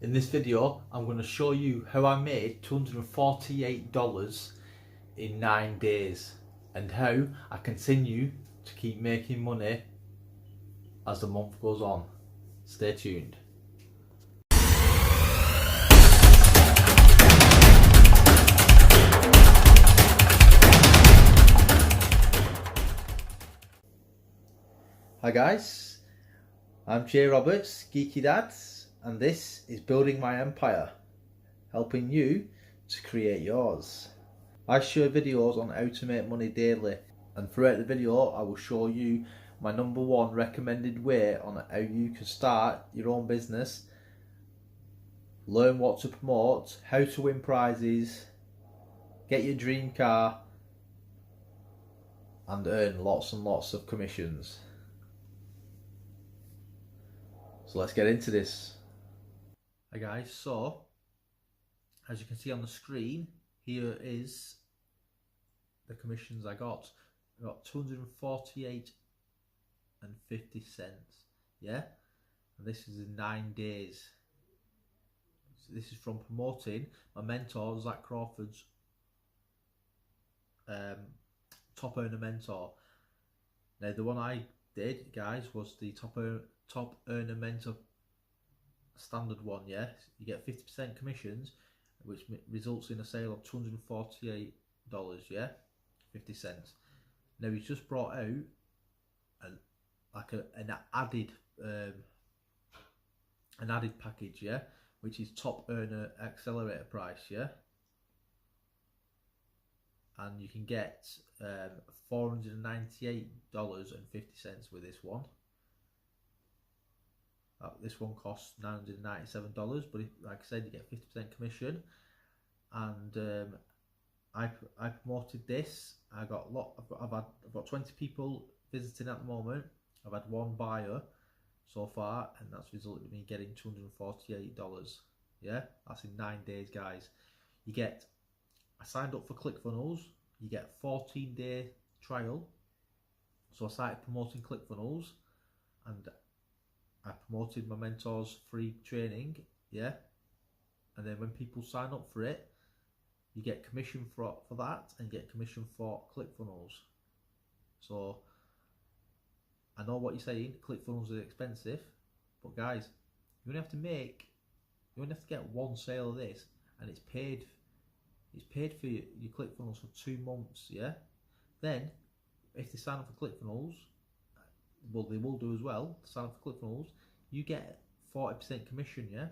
In this video, I'm going to show you how I made $248 in 9 days and how I continue to keep making money as the month goes on. Stay tuned. Hi guys, I'm Jay Roberts, Geeky Dad, and this is Building My Empire, helping you to create yours. I share videos on how to make money daily, and throughout the video I will show you my #1 recommended way on how you can start your own business, learn what to promote, how to win prizes, get your dream car, and earn lots and lots of commissions. So let's get into this. Hi guys, so as you can see on the screen, here is the commissions I got. I got 248.50, yeah, and this is in 9 days. So this is from promoting my mentor Zach Crawford's top earner mentor. Now the one I did, guys, was the top earner mentor standard one. Yeah, you get 50% commissions, which results in a sale of $248, yeah, 50 cents. Now he's just brought out an added package, yeah, which is top earner accelerator price, yeah, and you can get $498.50 with this one. This one costs $997, but like I said, you get 50% commission. And I promoted this. I've got 20 people visiting at the moment. I've had one buyer so far, and that's resulted in me getting $248. Yeah, that's in 9 days, guys. I signed up for ClickFunnels. You get a 14-day trial. So I started promoting ClickFunnels, and I promoted my mentor's free training, yeah. And then when people sign up for it, you get commission for that, and you get commission for ClickFunnels. So I know what you're saying, ClickFunnels are expensive, but guys, you only have to get one sale of this, and it's paid for your ClickFunnels for 2 months, yeah. Then if they sign up for ClickFunnels, well, they will do as well, sign up for ClickFunnels, you get 40% commission, yeah.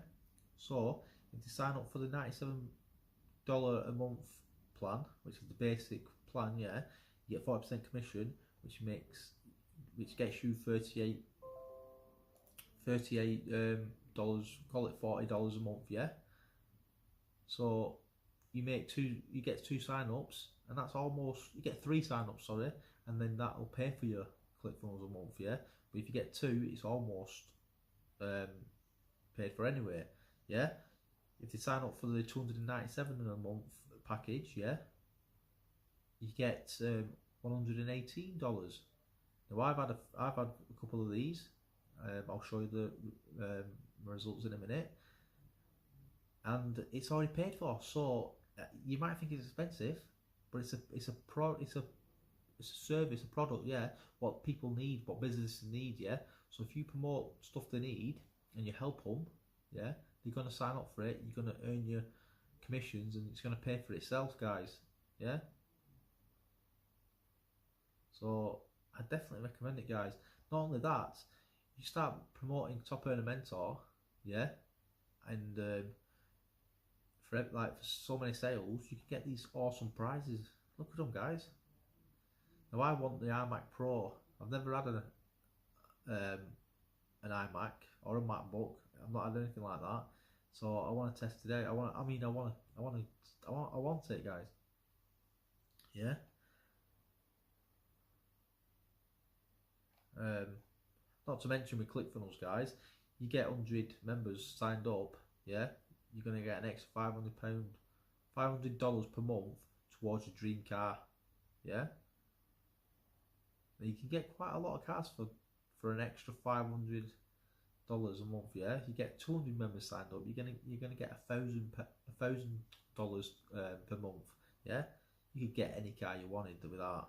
So if they sign up for the $97 a month plan, which is the basic plan, yeah, you get 40% commission, which gets you $38 call it $40 a month, yeah. So you get 2 sign-ups, and that's almost, you get 3 sign-ups, sorry, and then that will pay for your ClickFunnels a month, yeah. But if you get 2, it's almost paid for anyway, yeah. If they sign up for the $297 a month package, yeah, you get $118. Now I've had a couple of these. I'll show you the results in a minute, and it's already paid for. So you might think it's expensive, but it's a service, a product, yeah, what people need, what businesses need, yeah. So if you promote stuff they need and you help them, yeah, they're going to sign up for it, you're going to earn your commissions, and it's going to pay for itself, guys, yeah. So I definitely recommend it, guys. Not only that, you start promoting Top Earner Mentor, yeah, and for so many sales, you can get these awesome prizes. Look at them, guys. Now I want the iMac Pro. I've never had an iMac or a MacBook. I've not had anything like that, so I want to test it out. I want it, guys. Yeah. Not to mention with ClickFunnels, guys, you get 100 members signed up. Yeah, you're gonna get an extra $500 per month towards your dream car. Yeah. You can get quite a lot of cars for an extra $500 $100 a month, yeah, you get 200 members signed up, you're gonna get $1,000 per month, yeah. You could get any car you wanted with that,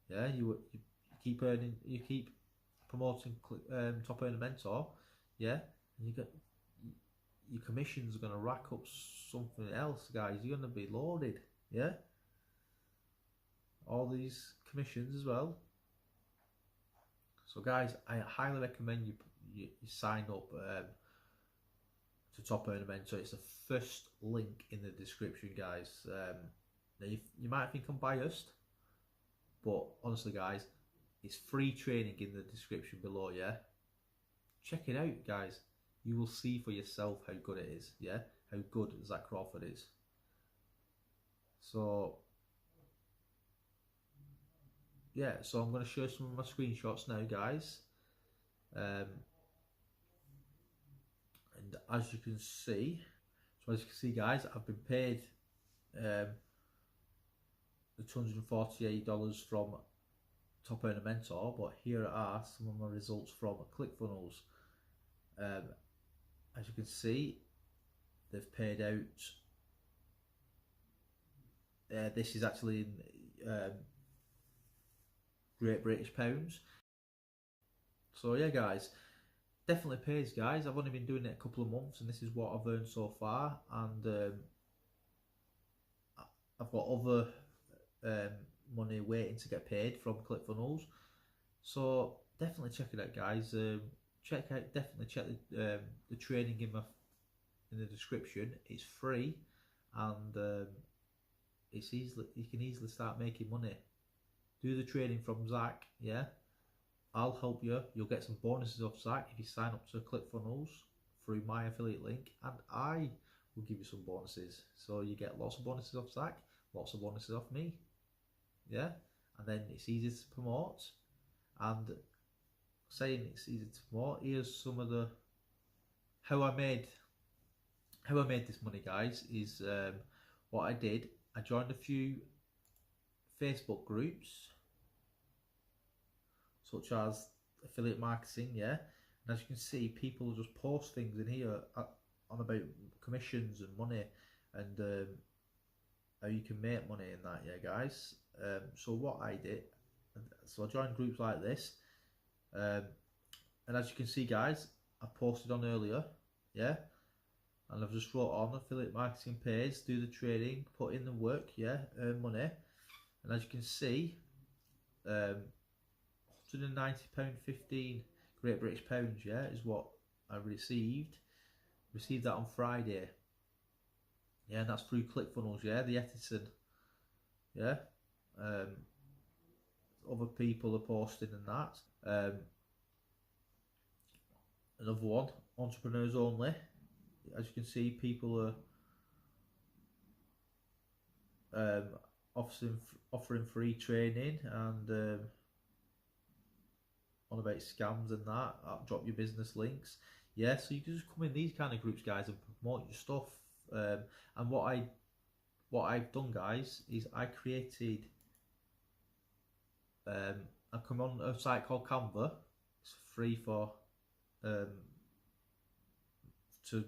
yeah. You keep earning, you keep promoting Top Earner Mentor, yeah, and you get your commission's gonna rack up something else, guys. You're gonna be loaded, yeah. All these commissions as well. So guys, I highly recommend you sign up to Top Earner Mentor. It's the first link in the description, guys. Now you might think I'm biased, but honestly guys, it's free training in the description below, yeah. Check it out, guys. You will see for yourself how good it is, yeah, how good Zach Crawford is. So yeah, so I'm going to show some of my screenshots now, guys. And as you can see, guys, I've been paid the $248 from Top Earner Mentor, but here are some of my results from ClickFunnels. As you can see, they've paid out. This is actually in Great British Pounds. So yeah, guys, definitely pays, guys. I've only been doing it a couple of months, and this is what I've earned so far. And I've got other money waiting to get paid from ClickFunnels. So definitely check it out, guys. Definitely check the training in the description. It's free, and you can easily start making money. Do the training from Zach, yeah. I'll help you. You'll get some bonuses off Zach if you sign up to ClickFunnels through my affiliate link, and I will give you some bonuses. So you get lots of bonuses off Zach, lots of bonuses off me, yeah. And then it's easy to promote. And saying it's easy to promote, here's some of the how I made this money, guys. Is what I did. I joined a few Facebook groups, such as affiliate marketing, yeah. And as you can see, people just post things in here on about commissions and money, and how you can make money in that, yeah, guys. So what I did, so I joined groups like this, and as you can see, guys, I posted on earlier, yeah. And I've just wrote on affiliate marketing pays, do the trading, put in the work, yeah, earn money. And as you can see, £190.15 Great British Pounds, yeah, is what I received. Received that on Friday. Yeah, and that's through ClickFunnels, yeah, the Edison. Yeah. Other people are posting and that. Another one, entrepreneurs only. As you can see, people are offering free training, and on about scams and that, drop your business links. Yeah, so you can just come in these kind of groups, guys, and promote your stuff. And what I've done, guys, is I created I come on a site called Canva. It's free for to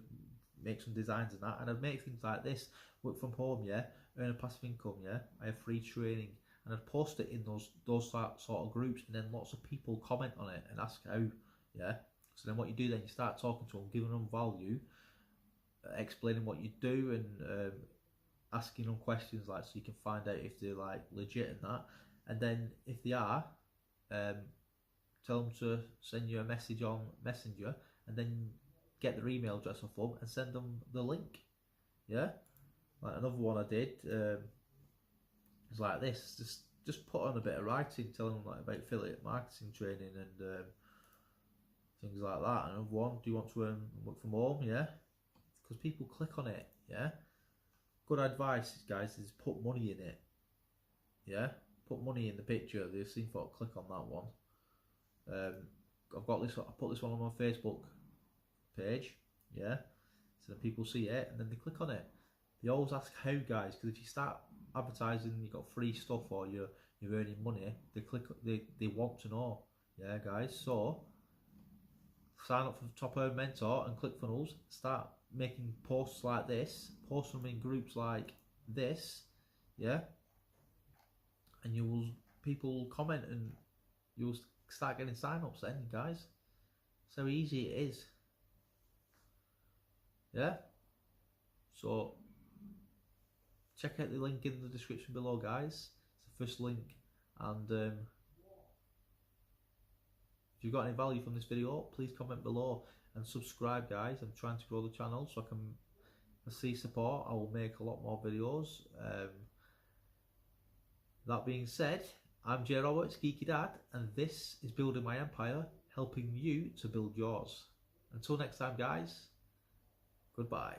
make some designs and that, and I make things like this, work from home, yeah, earn a passive income, yeah. I have free training, and I'd post it in those sort of groups, and then lots of people comment on it and ask how, yeah. So then what you do, then you start talking to them, giving them value, explaining what you do, and asking them questions, like, so you can find out if they're like legit and that. And then if they are, tell them to send you a message on Messenger, and then get their email address off them and send them the link. Yeah, like another one I did is like this. Just put on a bit of writing, telling them like about affiliate marketing training and things like that. Another one, do you want to work from home? Yeah, because people click on it. Yeah, good advice, guys, is put money in it. Yeah, put money in the picture. They've seen for click on that one. I've got this. I put this one on my Facebook page. Yeah, so then people see it and then they click on it. They always ask how, guys, because if you start advertising, you got free stuff or you're earning money, they click. They want to know. Yeah, guys. So sign up for the Top Earn Mentor and ClickFunnels, start making posts like this, post them in groups like this, yeah, and people will comment and you'll start getting sign-ups then, guys. So easy it is. Yeah. So check out the link in the description below, guys. It's the first link, and if you've got any value from this video, please comment below and subscribe, guys. I'm trying to grow the channel so I can see support. I will make a lot more videos. That being said, I'm J Roberts, Geeky Dad, and this is Building My Empire, helping you to build yours. Until next time, guys, goodbye.